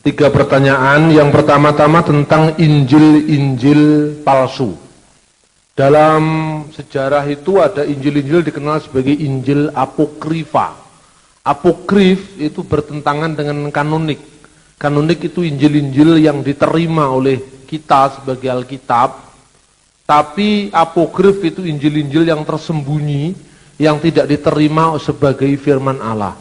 Tiga pertanyaan. Yang pertama-tama tentang Injil-Injil palsu. Dalam sejarah itu ada Injil-Injil dikenal sebagai Injil apokrifa. Apokrif itu bertentangan dengan kanonik. Kanonik itu Injil-Injil yang diterima oleh kita sebagai Alkitab. Tapi apokrif itu Injil-Injil yang tersembunyi, yang tidak diterima sebagai firman Allah.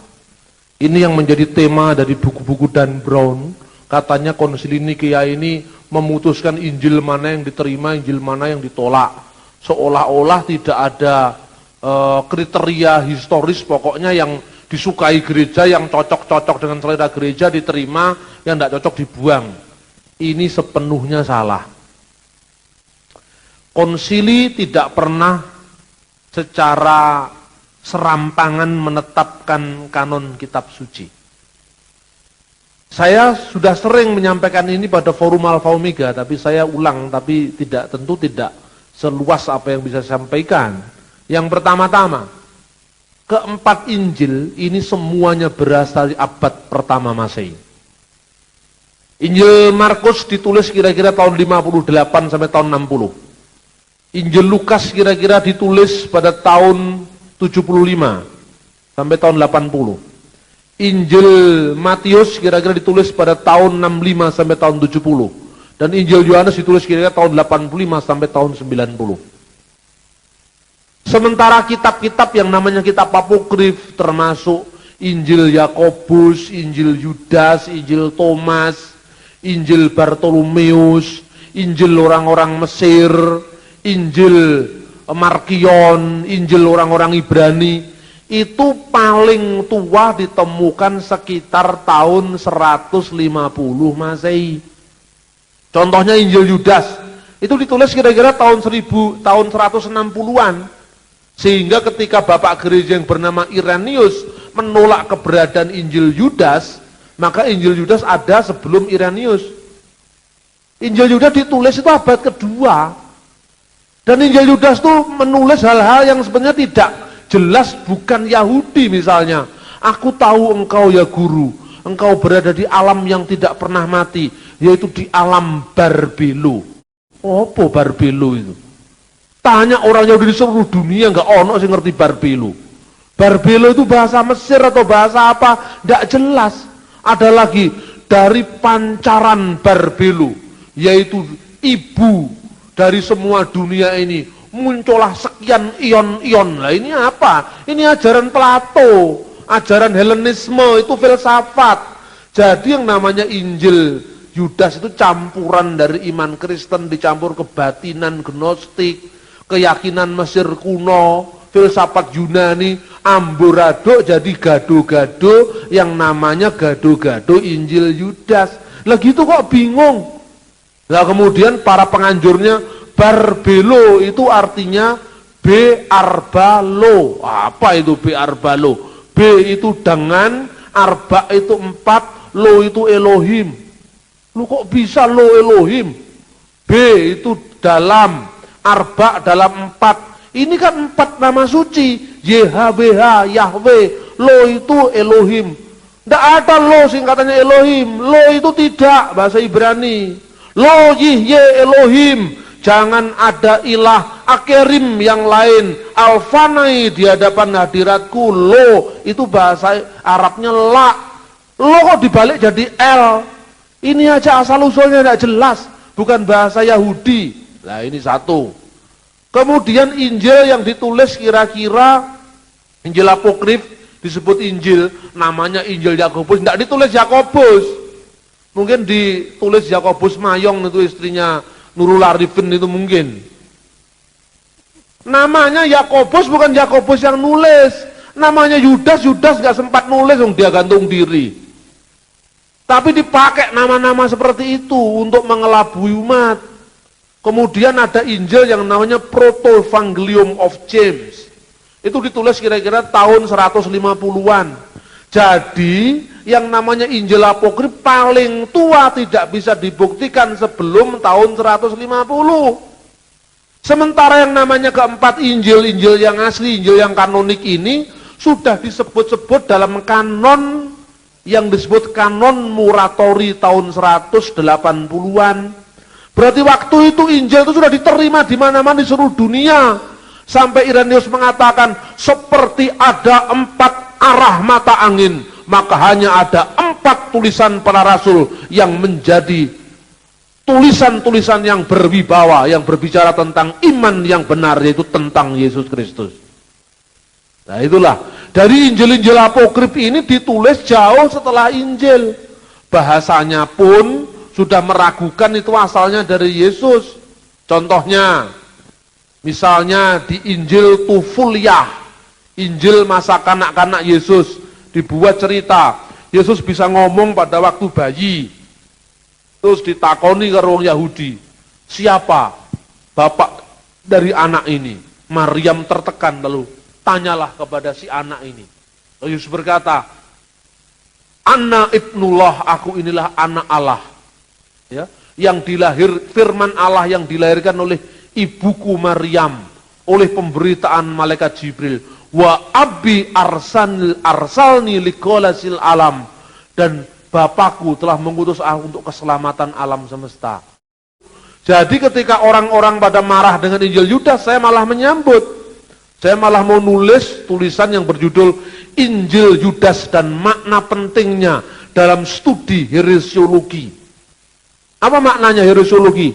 Ini yang menjadi tema dari buku-buku Dan Brown. Katanya Konsili Nikea ini memutuskan Injil mana yang diterima, Injil mana yang ditolak. Seolah-olah tidak ada kriteria historis, pokoknya yang disukai gereja, yang cocok-cocok dengan selera gereja diterima, yang tidak cocok dibuang. Ini sepenuhnya salah. Konsili tidak pernah secara serampangan menetapkan kanon kitab suci. Saya sudah sering menyampaikan ini pada forum Alfa Omega, tapi saya ulang, tapi tentu tidak seluas apa yang bisa saya sampaikan. Yang pertama-tama, keempat Injil ini semuanya berasal dari abad pertama Masehi. Injil Markus ditulis kira-kira tahun 58 sampai tahun 60. Injil Lukas kira-kira ditulis pada tahun 75 sampai tahun 80. Injil Matius kira-kira ditulis pada tahun 65 sampai tahun 70. Dan Injil Yohanes ditulis kira-kira tahun 85 sampai tahun 90. Sementara kitab-kitab yang namanya kitab apokrif termasuk Injil Yakobus, Injil Yudas, Injil Thomas, Injil Bartolomeus, Injil orang-orang Mesir, Injil Markion, Injil orang-orang Ibrani, itu paling tua ditemukan sekitar tahun 150 Masehi. Contohnya Injil Yudas, itu ditulis kira-kira tahun 160-an. Sehingga ketika Bapak Gereja yang bernama Irenaeus menolak keberadaan Injil Yudas, maka Injil Yudas ada sebelum Irenaeus. Injil Yudas ditulis itu abad kedua. Dan Injil Yudas itu menulis hal-hal yang sebenarnya tidak jelas, bukan Yahudi misalnya. Aku tahu engkau ya guru, engkau berada di alam yang tidak pernah mati, yaitu di alam Barbelo. Apa Barbelo itu? Tanya orang Yahudi di seluruh dunia, enggak ono sih ngerti Barbelo. Barbelo itu bahasa Mesir atau bahasa apa? Enggak jelas. Ada lagi dari pancaran Barbelo, yaitu ibu dari semua dunia ini, muncullah sekian ion-ion. Lah ini apa? Ini ajaran Plato, ajaran Helenisme, itu filsafat. Jadi yang namanya Injil Yudas itu campuran dari iman Kristen dicampur kebatinan Gnostik, keyakinan Mesir kuno, filsafat Yunani, amburaduk jadi gado-gado yang namanya gado-gado Injil Yudas. Lah gitu kok bingung. Nah kemudian para penganjurnya, Barbelo itu artinya B arbalo. Apa itu B arbalo? B itu dengan, arba itu 4, lo itu Elohim. Lu kok bisa lo Elohim? B itu dalam, arba dalam 4. Ini kan 4 nama suci, YHWH, Yahweh, lo itu Elohim. Tidak ada lo singkatannya Elohim, lo itu tidak, bahasa Ibrani. Lo yihye Elohim, jangan ada ilah akerim yang lain, alfanai di hadapan hadiratku. Lo itu bahasa Arabnya la, lo kok dibalik jadi L. Ini aja asal usulnya tidak jelas, bukan bahasa Yahudi. Nah ini satu. Kemudian Injil yang ditulis kira-kira Injil apokrif, disebut Injil, namanya Injil Yakobus, tidak ditulis Yakobus. Mungkin ditulis Yakobus Mayong, itu istrinya Nurul Arifin itu mungkin. Namanya Yakobus bukan Yakobus yang nulis. Namanya Yudas, Yudas gak sempat nulis, dia gantung diri. Tapi dipakai nama-nama seperti itu untuk mengelabui umat. Kemudian ada Injil yang namanya Proto-Evangelium of James. Itu ditulis kira-kira tahun 150-an. Jadi yang namanya Injil apokrif paling tua tidak bisa dibuktikan sebelum tahun 150. Sementara yang namanya keempat Injil, Injil yang asli, Injil yang kanonik ini sudah disebut-sebut dalam kanon yang disebut kanon Muratori tahun 180-an. Berarti waktu itu Injil itu sudah diterima di mana-mana di seluruh dunia. Sampai Irenaeus mengatakan, seperti ada 4 arah mata angin, maka hanya ada 4 tulisan para rasul yang menjadi tulisan-tulisan yang berwibawa, yang berbicara tentang iman yang benar, yaitu tentang Yesus Kristus. Nah itulah, dari Injil-Injil apokrif ini ditulis jauh setelah Injil. Bahasanya pun sudah meragukan itu asalnya dari Yesus. Contohnya, misalnya di Injil Tufuliah, Injil masa kanak-kanak Yesus, dibuat cerita, Yesus bisa ngomong pada waktu bayi. Terus ditakoni ke orang Yahudi, siapa bapak dari anak ini? Maryam tertekan, lalu tanyalah kepada si anak ini. Lalu Yesus berkata, Ana ibnullah, aku inilah anak Allah. Ya, yang firman Allah yang dilahirkan oleh ibuku Maryam, oleh pemberitaan malaikat Jibril. Wa abi arsalni liqolasil alam, dan Bapakku telah mengutus aku untuk keselamatan alam semesta. Jadi ketika orang-orang pada marah dengan Injil Yudas, saya malah menyambut. Saya malah mau nulis tulisan yang berjudul Injil Yudas dan makna pentingnya dalam studi heresiologi. Apa maknanya heresiologi?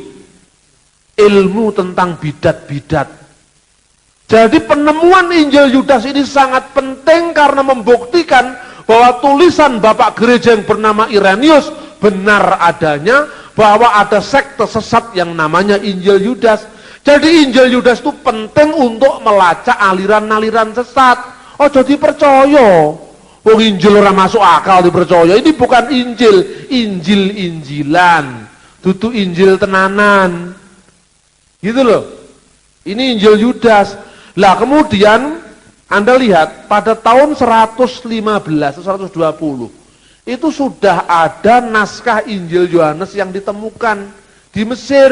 Ilmu tentang bidat-bidat. Jadi penemuan Injil Yudas ini sangat penting karena membuktikan bahwa tulisan Bapak Gereja yang bernama Irenaeus benar adanya, bahwa ada sekte sesat yang namanya Injil Yudas. Jadi Injil Yudas itu penting untuk melacak aliran-aliran sesat. Oh jadi percaya, oh Injil orang masuk akal dipercaya. Ini bukan Injil, Injil-Injilan, dudu Injil tenanan. Gitu loh. Ini Injil Yudas. Lah kemudian Anda lihat pada tahun 115 atau 120 itu sudah ada naskah Injil Yohanes yang ditemukan di Mesir,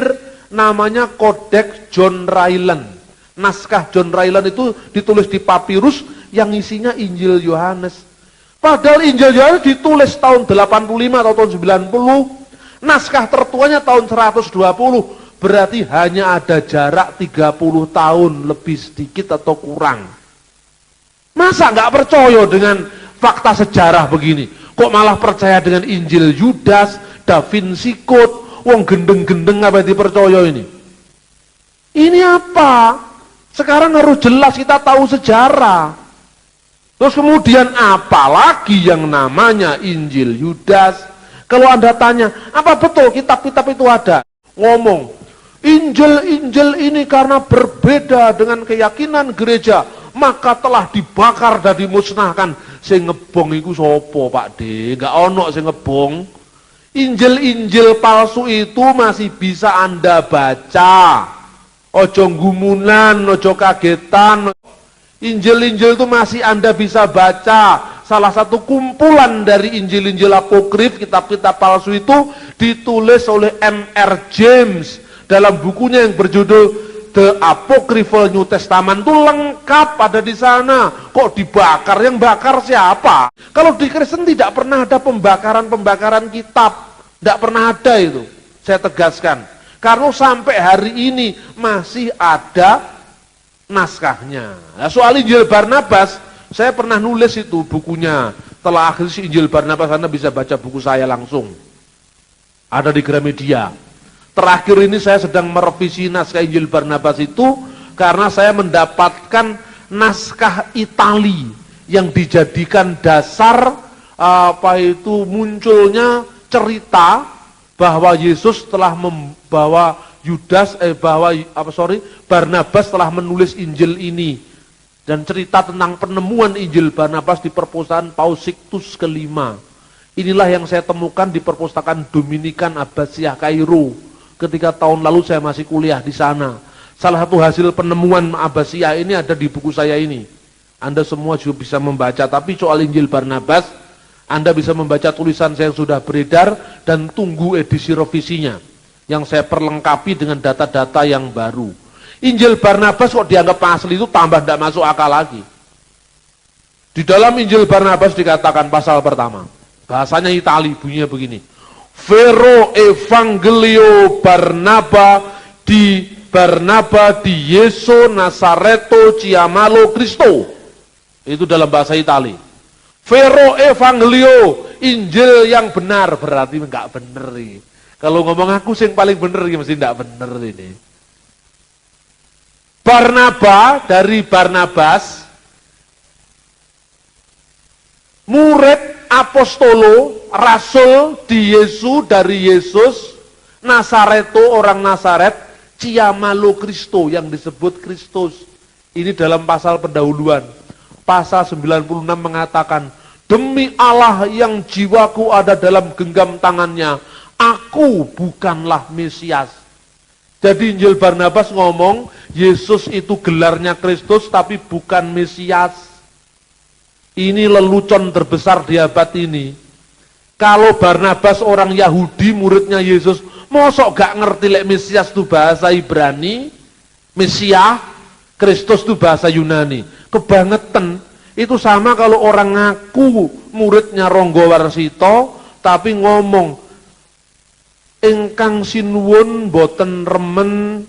namanya Codex John Ryland. Naskah John Ryland itu ditulis di papirus yang isinya Injil Yohanes. Padahal Injil Yohanes ditulis tahun 85 atau tahun 90, naskah tertuanya tahun 120, berarti hanya ada jarak 30 tahun lebih sedikit atau kurang. Masa nggak percaya dengan fakta sejarah begini? Kok malah percaya dengan Injil Yudas, Da Vinci Code, wong gendeng-gendeng apa dipercaya ini? Ini apa? Sekarang harus jelas kita tahu sejarah. Terus kemudian apa lagi yang namanya Injil Yudas? Kalau Anda tanya, apa betul kitab-kitab itu ada? Ngomong, Injil ini karena berbeda dengan keyakinan gereja, maka telah dibakar dan dimusnahkan. Sing ngebong iku sapa Pak D? Enggak ono sing ngebong. Injil-injil palsu itu masih bisa Anda baca. Ojo gumunan, ojo kagetan. Injil-injil itu masih Anda bisa baca. Salah satu kumpulan dari Injil-injil apokrif, kitab-kitab palsu itu ditulis oleh M.R. James dalam bukunya yang berjudul The Apocryphal New Testament. Itu lengkap ada di sana. Kok dibakar? Yang bakar siapa? Kalau di Kristen tidak pernah ada pembakaran kitab. Tidak pernah ada itu. Saya tegaskan. Karena sampai hari ini masih ada naskahnya. Nah, soal Injil Barnabas, saya pernah nulis itu bukunya. Setelah akhir Injil Barnabas, Anda bisa baca buku saya langsung. Ada di Gramedia. Terakhir ini saya sedang merevisi naskah Injil Barnabas itu karena saya mendapatkan naskah Itali yang dijadikan dasar munculnya cerita bahwa Yesus telah membawa Barnabas telah menulis Injil ini, dan cerita tentang penemuan Injil Barnabas di perpustakaan Paus Sixtus kelima. Inilah yang saya temukan di perpustakaan Dominikan Abbasiyah Kairo. Ketika tahun lalu saya masih kuliah di sana. Salah satu hasil penemuan Abbasiyah ini ada di buku saya ini. Anda semua juga bisa membaca, tapi soal Injil Barnabas, Anda bisa membaca tulisan saya yang sudah beredar dan tunggu edisi revisinya, yang saya perlengkapi dengan data-data yang baru. Injil Barnabas kok dianggap asli itu tambah tidak masuk akal lagi. Di dalam Injil Barnabas dikatakan pasal pertama, Bahasanya Itali, bunyinya begini. Vero Evangelio Barnaba di Yeso Nasareto Ciamalo Cristo. Itu dalam bahasa Itali. Vero Evangelio, Injil yang benar, berarti enggak bener ini. Kalau ngomong aku sing paling bener ini mesti enggak bener ini. Barnaba dari Barnabas, murid apostolo, rasul di Yesus dari Yesus, Nasareto orang Nasaret, Ciamalo Kristo yang disebut Kristus. Ini dalam pasal pendahuluan. Pasal 96 mengatakan, demi Allah yang jiwaku ada dalam genggam tangannya, aku bukanlah Mesias. Jadi Injil Barnabas ngomong, Yesus itu gelarnya Kristus tapi bukan Mesias. Ini lelucon terbesar di abad ini. Kalau Barnabas orang Yahudi, muridnya Yesus, mosok gak ngerti lek Mesias itu bahasa Ibrani, Mesias, Kristus itu bahasa Yunani. Kebangetan. Itu sama kalau orang ngaku muridnya Ronggo Warsito, tapi ngomong, ingkang sinuwun boten remen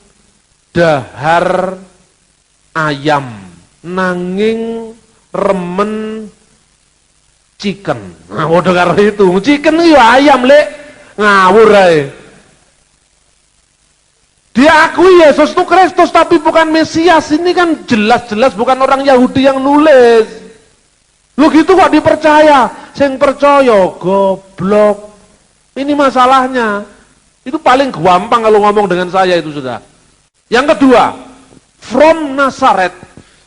dahar ayam, nanging remen chicken. Nah, waduh karo itu, chicken itu ayam lek, ngawur ae. Diakui Yesus itu Kristus tapi bukan Mesias. Ini kan jelas-jelas bukan orang Yahudi yang nulis. Lu gitu kok dipercaya? Sing percaya goblok. Ini masalahnya. Itu paling gampang kalau ngomong dengan saya itu sudah. Yang kedua, from Nazareth,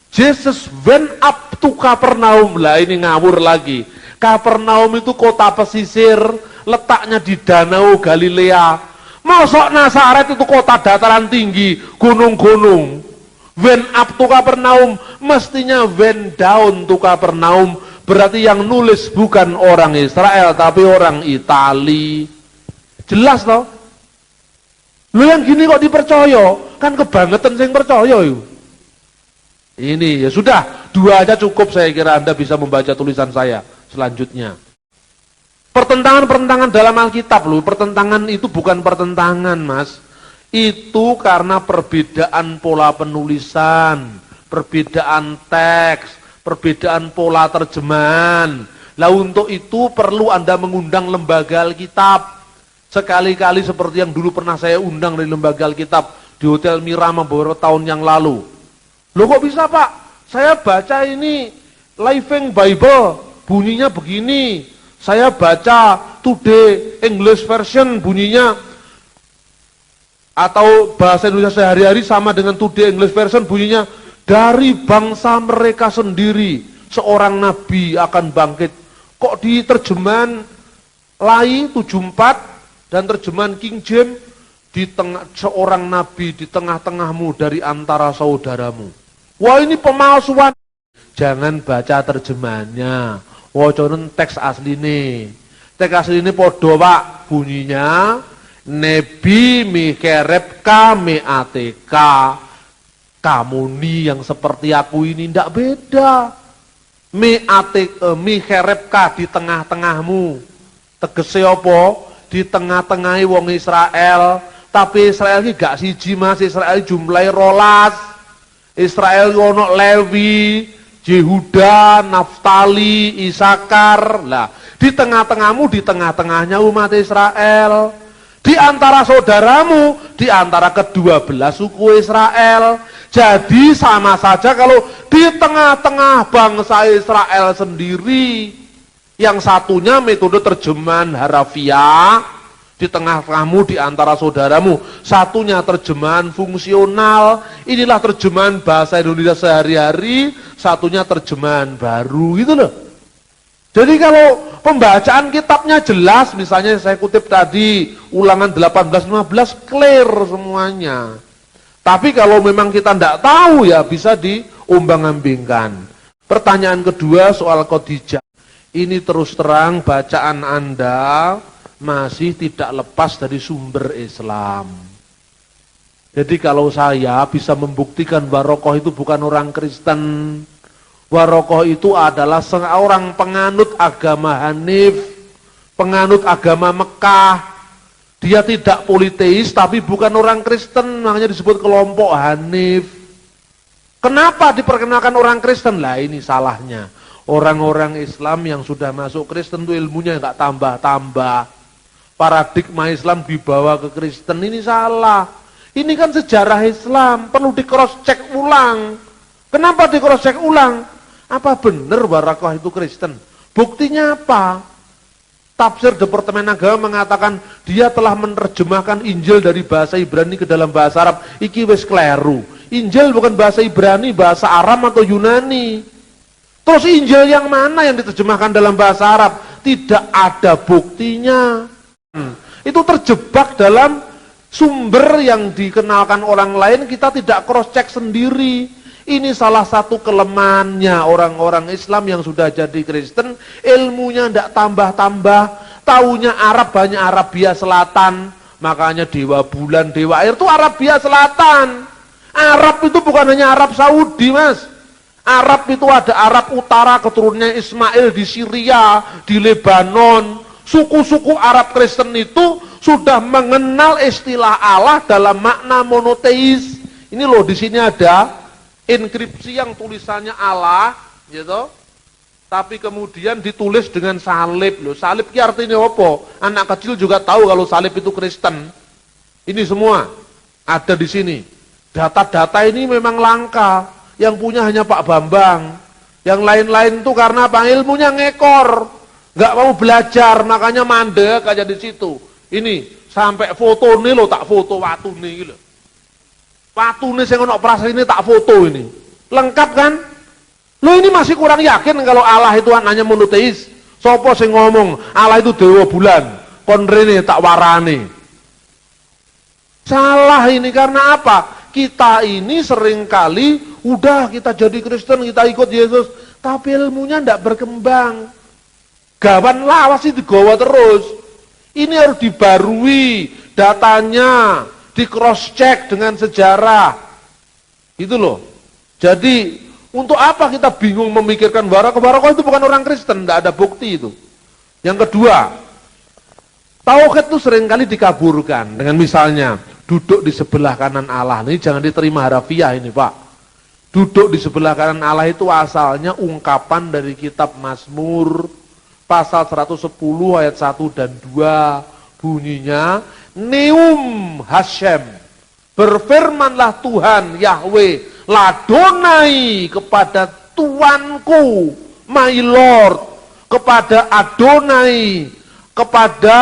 Jesus went up to Kapernaum. Lah ini ngawur lagi. Kapernaum itu kota pesisir, letaknya di Danau Galilea. Masuk Nazaret itu kota dataran tinggi, gunung-gunung. Went up to Kapernaum, mestinya went down to Kapernaum. Berarti yang nulis bukan orang Israel, tapi orang Itali. Jelas toh? Lu yang gini kok dipercaya? Kan kebangetan sing percaya yuk. Ini ya sudah, dua aja cukup, saya kira Anda bisa membaca tulisan saya selanjutnya. Pertentangan-pertentangan dalam Alkitab loh, pertentangan itu bukan pertentangan mas, itu karena perbedaan pola penulisan, perbedaan teks, perbedaan pola terjemahan. Lah untuk itu perlu Anda mengundang lembaga Alkitab, sekali-kali seperti yang dulu pernah saya undang dari lembaga Alkitab di Hotel Mirama beberapa tahun yang lalu. Loh kok bisa Pak? Saya baca ini Living Bible, bunyinya begini. Saya baca Today English Version bunyinya, atau bahasa Indonesia sehari-hari sama dengan Today English Version bunyinya, dari bangsa mereka sendiri seorang nabi akan bangkit. Kok di terjemahan Lai 74 dan terjemahan King James, di tengah seorang nabi di tengah-tengahmu dari antara saudaramu. Wah ini pemalsuan. Jangan baca terjemahannya. Waconen teks asli nih. Teks asli ini podo Pak, bunyinya Nebi Mikerepka Meateka. Kamu nih yang seperti aku ini ndak beda. Mikerepka di tengah-tengahmu. Tegese apa? Di tengah-tengahi wong Israel. Tapi Israel ini gak siji mas, Israel jumlahi 12. Israel ono Lewi, Yehuda, Naftali, Isakar. Lah, di tengah-tengahmu, di tengah-tengahnya umat Israel. Di antara saudaramu, di antara ke-12 suku Israel. Jadi sama saja kalau di tengah-tengah bangsa Israel sendiri, yang satunya metode terjemahan harafiah, di tengah-tengahmu, di antara saudaramu, satunya terjemahan fungsional, inilah terjemahan bahasa Indonesia sehari-hari, satunya terjemahan baru gitu loh. Jadi kalau pembacaan kitabnya jelas, misalnya saya kutip tadi ulangan 18-15 clear semuanya. Tapi kalau memang kita tidak tahu ya bisa diombang-ambingkan. Pertanyaan kedua soal Khadijah. Ini terus terang bacaan Anda masih tidak lepas dari sumber Islam. Jadi kalau saya bisa membuktikan Warokoh itu bukan orang Kristen, Warokoh itu adalah seorang penganut agama Hanif, penganut agama Mekah. Dia tidak politeis tapi bukan orang Kristen, makanya disebut kelompok Hanif. Kenapa diperkenalkan orang Kristen? Lah ini salahnya. Orang-orang Islam yang sudah masuk Kristen itu ilmunya nggak tambah-tambah. Paradigma Islam dibawa ke Kristen, ini salah. Ini kan sejarah Islam, perlu di cross check ulang. Kenapa di cross check ulang? Apa benar Barakah itu Kristen? Buktinya apa? Tafsir Departemen Agama mengatakan dia telah menerjemahkan Injil dari bahasa Ibrani ke dalam bahasa Arab. Iki wis kleru. Injil bukan bahasa Ibrani, bahasa Aram atau Yunani. Terus Injil yang mana yang diterjemahkan dalam bahasa Arab? Tidak ada buktinya. Itu terjebak dalam sumber yang dikenalkan orang lain, kita tidak cross check sendiri. Ini salah satu kelemahannya orang-orang Islam yang sudah jadi Kristen, ilmunya tidak tambah-tambah, taunya Arab, banyak Arabia Selatan, makanya dewa bulan, dewa air itu Arabia Selatan. Arab itu bukan hanya Arab Saudi, Mas. Arab itu ada Arab Utara, keturunannya Ismail di Syria, di Lebanon. Suku-suku Arab Kristen itu sudah mengenal istilah Allah dalam makna monoteis. Ini loh, di sini ada inskripsi yang tulisannya Allah, gitu. Tapi kemudian ditulis dengan salib loh. Salib ini artinya apa? Anak kecil juga tahu kalau salib itu Kristen. Ini semua ada di sini. Data-data ini memang langka. Yang punya hanya Pak Bambang. Yang lain-lain itu karena apa? Ilmunya ngekor. Nggak mau belajar, makanya mandek aja di situ. Ini sampai foto nih lo, tak foto waktu nih gitu. Waktu nih saya ngono operasi ini tak foto ini. Lengkap kan? Lo ini masih kurang yakin kalau Allah itu hanya monoteis. Sopo sing ngomong Allah itu dewa bulan. Kon rene tak warane. Salah ini karena apa? Kita ini seringkali udah kita jadi Kristen, kita ikut Yesus, tapi ilmunya ndak berkembang. Gawan lawas itu digawa terus. Ini harus dibarui datanya, di cross check dengan sejarah. Itu loh. Jadi untuk apa kita bingung memikirkan Barakah itu bukan orang Kristen, tidak ada bukti itu. Yang kedua, tauhid itu seringkali dikaburkan dengan misalnya duduk di sebelah kanan Allah. Ini jangan diterima harafiah ini, Pak. Duduk di sebelah kanan Allah itu asalnya ungkapan dari kitab Mazmur pasal 110 ayat 1 dan 2, bunyinya Neum Hashem, berfirmanlah Tuhan Yahweh Ladonai kepada Tuanku, my Lord, kepada Adonai, kepada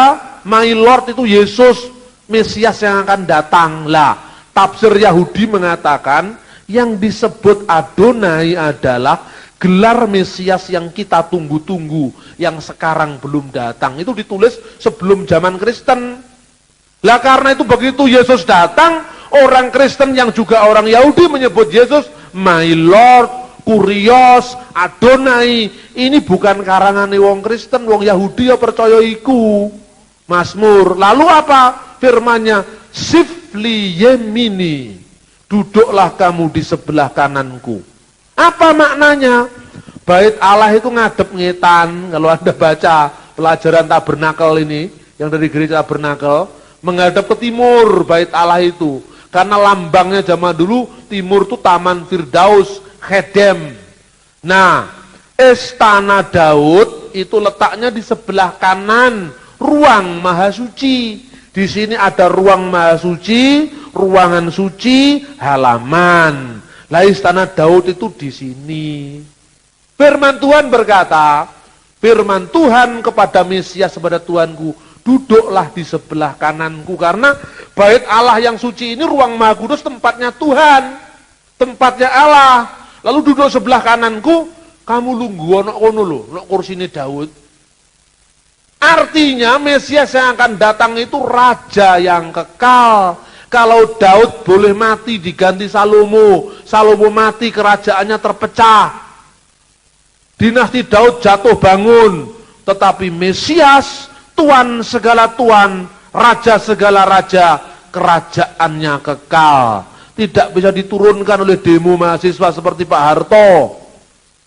my Lord itu Yesus Mesias yang akan datang. Lah, tafsir Yahudi mengatakan yang disebut Adonai adalah gelar Mesias yang kita tunggu-tunggu, yang sekarang belum datang. Itu ditulis sebelum zaman Kristen. Lah karena itu begitu Yesus datang, orang Kristen yang juga orang Yahudi menyebut Yesus my Lord, Kurios, Adonai. Ini bukan karangan wong Kristen, wong Yahudi ya percaya iku. Mazmur. Lalu apa firmannya? Sifli yemini, duduklah kamu di sebelah kananku. Apa maknanya? Bait Allah itu ngadep ngetan. Kalau Anda baca pelajaran tabernakel ini, yang dari gereja tabernakel, menghadap ke timur bait Allah itu. Karena lambangnya zaman dulu, timur itu Taman Firdaus, Khedem. Nah, Istana Daud itu letaknya di sebelah kanan ruang Maha Suci. Di sini ada ruang Maha Suci, ruangan suci, halaman. Lah Istana Daud itu di sini. Firman Tuhan berkata, firman Tuhan kepada Mesias, kepada Tuanku, duduklah di sebelah kananku. Karena bait Allah yang suci ini ruang Maha Kudus, tempatnya Tuhan, tempatnya Allah. Lalu duduk sebelah kananku, kamu lungguh ana kono lho, ana kursine Daud. Artinya Mesias yang akan datang itu raja yang kekal. Kalau Daud boleh mati diganti Salomo, Salomo mati kerajaannya terpecah. Dinasti Daud jatuh bangun, tetapi Mesias, Tuan segala Tuan, Raja segala Raja, kerajaannya kekal. Tidak bisa diturunkan oleh demo mahasiswa seperti Pak Harto.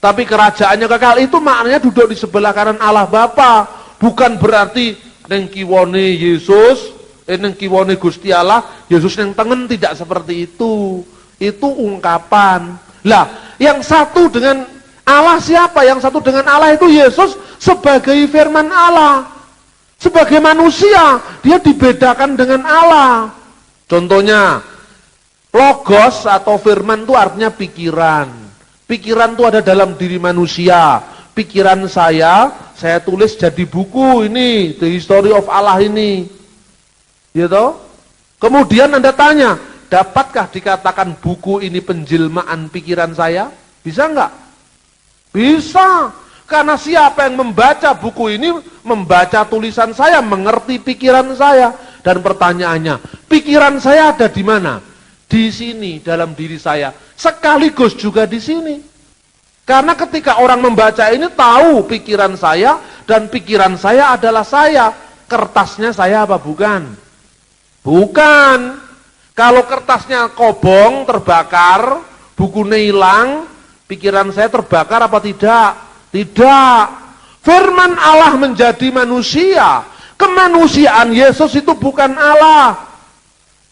Tapi kerajaannya kekal, itu maknanya duduk di sebelah kanan Allah Bapa. Bukan berarti neng kiwone Yesus, neng kiwone Gusti Allah, Yesus neng tengen, tidak seperti itu. Itu ungkapan. Lah, yang satu dengan Allah siapa? Yang satu dengan Allah itu Yesus sebagai firman Allah. Sebagai manusia, dia dibedakan dengan Allah. Contohnya, logos atau firman itu artinya pikiran. Pikiran itu ada dalam diri manusia. Pikiran saya tulis jadi buku ini, The History of Allah ini. Gitu. Kemudian Anda tanya, dapatkah dikatakan buku ini penjelmaan pikiran saya? Bisa enggak? Bisa. Karena siapa yang membaca buku ini, membaca tulisan saya, mengerti pikiran saya. Dan pertanyaannya, pikiran saya ada di mana? Di sini, dalam diri saya. Sekaligus juga di sini. Karena ketika orang membaca ini tahu pikiran saya, dan pikiran saya adalah saya. Kertasnya saya apa bukan? Bukan. Kalau kertasnya kobong, terbakar, bukunya hilang, pikiran saya terbakar apa tidak? Tidak. Firman Allah menjadi manusia. Kemanusiaan Yesus itu bukan Allah.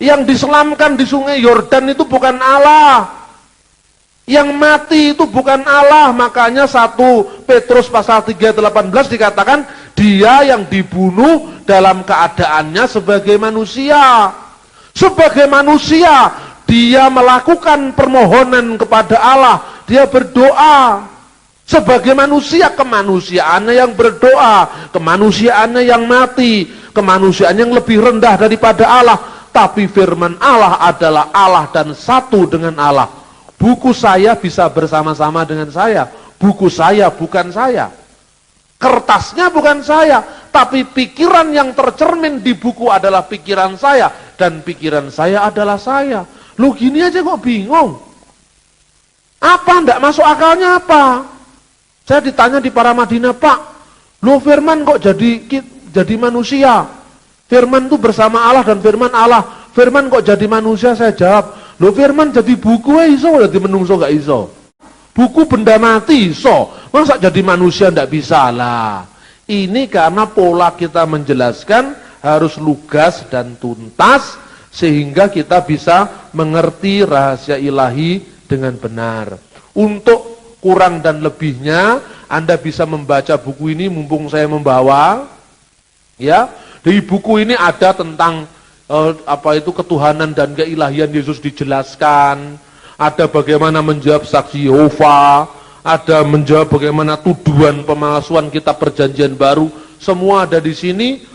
Yang diselamkan di sungai Yordan itu bukan Allah. Yang mati itu bukan Allah. Makanya 1 Petrus pasal 3:18 dikatakan dia yang dibunuh dalam keadaannya sebagai manusia. Sebagai manusia dia melakukan permohonan kepada Allah. Dia berdoa. Sebagai manusia, kemanusiaannya yang berdoa, kemanusiaannya yang mati, kemanusiaan yang lebih rendah daripada Allah. Tapi firman Allah adalah Allah dan satu dengan Allah. Buku saya bisa bersama-sama dengan saya. Buku saya bukan saya. Kertasnya bukan saya. Tapi pikiran yang tercermin di buku adalah pikiran saya. Dan pikiran saya adalah saya. Lu gini aja kok bingung. Apa ndak masuk akalnya apa? Saya ditanya di Paramadina, Pak, lu firman kok jadi manusia? Firman itu bersama Allah dan firman Allah. Firman kok jadi manusia? Saya jawab, lu firman jadi buku iso, jadi menungso gak iso. Buku benda mati iso, masa jadi manusia ndak bisa lah. Ini karena pola kita menjelaskan harus lugas dan tuntas sehingga kita bisa mengerti rahasia ilahi dengan benar. Untuk kurang dan lebihnya, Anda bisa membaca buku ini mumpung saya membawa. Ya, di buku ini ada tentang ketuhanan dan keilahian Yesus dijelaskan. Ada bagaimana menjawab saksi Yehova, ada menjawab bagaimana tuduhan pemalsuan kitab perjanjian baru. Semua ada di sini.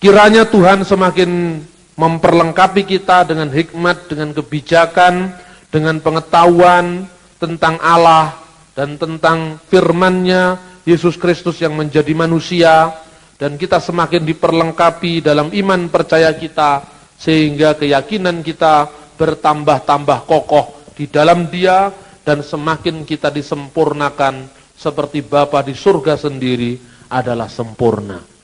Kiranya Tuhan semakin memperlengkapi kita dengan hikmat, dengan kebijakan, dengan pengetahuan tentang Allah dan tentang firman-Nya Yesus Kristus yang menjadi manusia, dan kita semakin diperlengkapi dalam iman percaya kita sehingga keyakinan kita bertambah-tambah kokoh di dalam Dia dan semakin kita disempurnakan seperti Bapa di surga sendiri adalah sempurna.